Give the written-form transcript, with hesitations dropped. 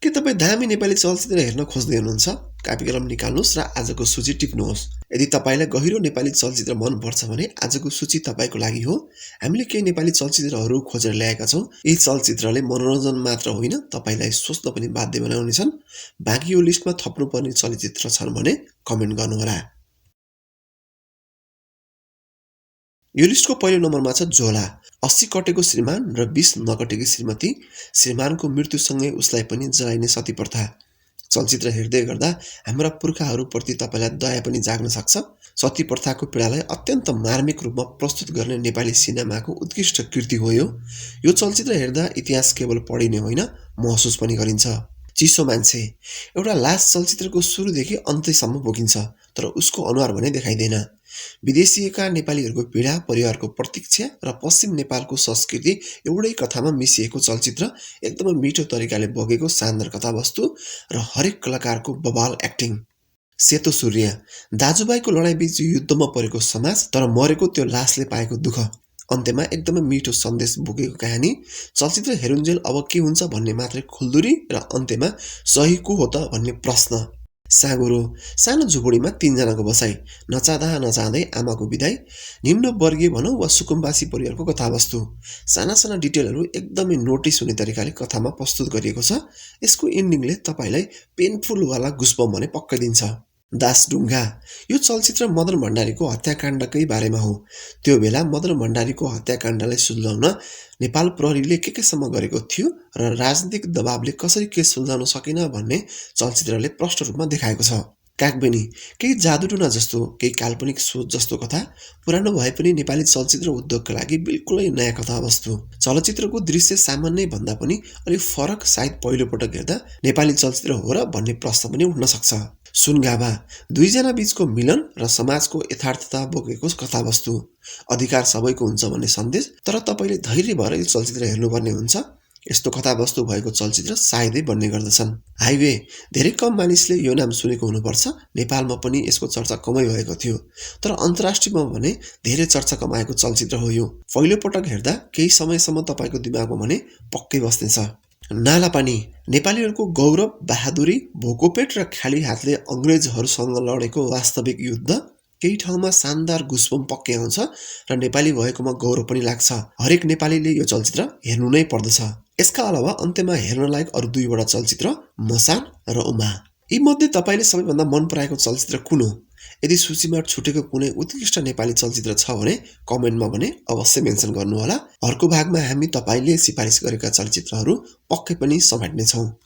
के तपाईँ दामी नेपाली चलचित्र हेर्न खोज्दै हुनुहुन्छ? कापी कलम निकाल्नुहोस् र आजको सूची टिप्नुहोस्। यदि तपाईँलाई गहिरो नेपाली चलचित्र मनपर्छ भने आजको सूची तपाईँको लागि हो। हामीले केही नेपाली चलचित्रहरू खोजेर ल्याएका छौँ। यी चलचित्रले मनोरञ्जन मात्र होइन, तपाईँलाई सोच्न पनि बाध्य बनाउनेछन्। बाँकी यो लिस्टमा थप्नुपर्ने चलचित्र छन् भने कमेन्ट गर्नुहोला। यो लिस्टको पहिलो नम्बरमा छ झोला। 80 कटेको श्रीमान र 20 नकटेकी श्रीमती। श्रीमानको मृत्युसँगै उसलाई पनि जलाइने सती प्रथा। चलचित्र हेर्दै गर्दा हाम्रा पुर्खाहरूप्रति तपाईँलाई दया पनि जाग्न सक्छ। सती प्रथाको पीडालाई अत्यन्त मार्मिक रूपमा प्रस्तुत गर्ने नेपाली सिनेमाको उत्कृष्ट कृति हो यो। यो चलचित्र हेर्दा इतिहास केवल पढिने होइन, महसुस पनि गरिन्छ। चिसो मान्छे। एउटा लास चलचित्रको सुरुदेखि अन्त्यसम्म बोकिन्छ, तर उसको अनुहार भने देखाइँदैन। विदेशिएका नेपालीहरूको पीडा, परिवारको प्रतीक्षा र पश्चिम नेपालको संस्कृति एउटै कथामा मिसिएको चलचित्र। एकदमै मिठो तरिकाले बगेको शानदार कथावस्तु र हरेक कलाकारको बवाल एक्टिङ। सेतो सूर्य। दाजुभाइको लडाइँबीच युद्धमा परेको समाज, तर मरेको त्यो लासले पाएको दुःख। अन्त्यमा एकदमै मिठो सन्देश बोकेको कहानी। चलचित्र हेरुन्जेल अब के हुन्छ भन्ने मात्रै खुल्दुरी र अन्त्यमा सही को हो त भन्ने प्रश्न। साँगुरो। सानो झुपडीमा 3 जनाको बसाइ। नचाहँदा नचाहँदै आमाको विदाई। निम्न वर्गीय भनौँ वा सुकुम्बासी परिवारको कथावस्तु। साना साना डिटेलहरू एकदमै नोटिस हुने तरिकाले कथामा प्रस्तुत गरिएको छ। यसको एन्डिङले तपाईँलाई पेनफुलवाला गुस्बम भने पक्कै दिन्छ। दासढुङ्गा। यो चलचित्र मदन भण्डारीको हत्याकाण्डकै बारेमा हो। त्यो बेला मदन भण्डारीको हत्याकाण्डलाई सुल्झाउन नेपाल प्रहरीले केसम्म गरेको थियो र राजनीतिक दबावले कसरी केस सुल्झाउन सकेन भन्ने चलचित्रले प्रष्ट रूपमा देखाएको छ। कागबेनी। केही जादुटुना जस्तो, केही काल्पनिक सोच जस्तो कथा। पुरानो भए पनि नेपाली चलचित्र उद्योगका लागि बिल्कुलै नयाँ कथावस्तु। चलचित्रको दृश्य सामान्य भन्दा पनि अलिक फरक, सायद पहिलोपटक हेर्दा नेपाली चलचित्र हो र भन्ने प्रश्न पनि उठ्न सक्छ। सुनगाभा। 2 जना बीचको मिलन र समाजको यथार्थता बोकेको कथावस्तु। अधिकार सबैको हुन्छ भन्ने सन्देश, तर तपाईँले धैर्य भएर यो चलचित्र हेर्नुपर्ने हुन्छ। यस्तो कथावस्तु भएको चलचित्र सायदै बन्ने गर्दछन्। हाइवे। धेरै कम मानिसले यो नाम सुनेको हुनुपर्छ। नेपालमा पनि यसको चर्चा कमै भएको थियो, तर अन्तर्राष्ट्रियमा भने धेरै चर्चा कमाएको चलचित्र हो यो। पहिलोपटक हेर्दा केही समयसम्म तपाईँको दिमागमा भने पक्कै बस्नेछ। नालापानी। नेपालीहरूको गौरव, बहादुरी, भोकोपेट र खाली हातले अङ्ग्रेजहरूसँग लडेको वास्तविक युद्ध। केही ठाउँमा शानदार गुस्बम पक्कै आउँछ र नेपाली भएकोमा गौरव पनि लाग्छ। हरेक नेपालीले यो चलचित्र हेर्नु नै पर्दछ। यसका अलावा अन्त्यमा हेर्न लायक अरू 2वटा चलचित्र मसान र उमा। यी मध्ये तपाईँले सबैभन्दा मन पराएको चलचित्र कुन हो? यदि सूचीमा छुटेको कुनै उत्कृष्ट नेपाली चलचित्र छ भने कमेन्टमा भने अवश्य मेन्सन गर्नुहोला। अर्को भागमा हामी तपाईँले सिफारिस गरेका चलचित्रहरू पक्कै पनि समेट्नेछौँ।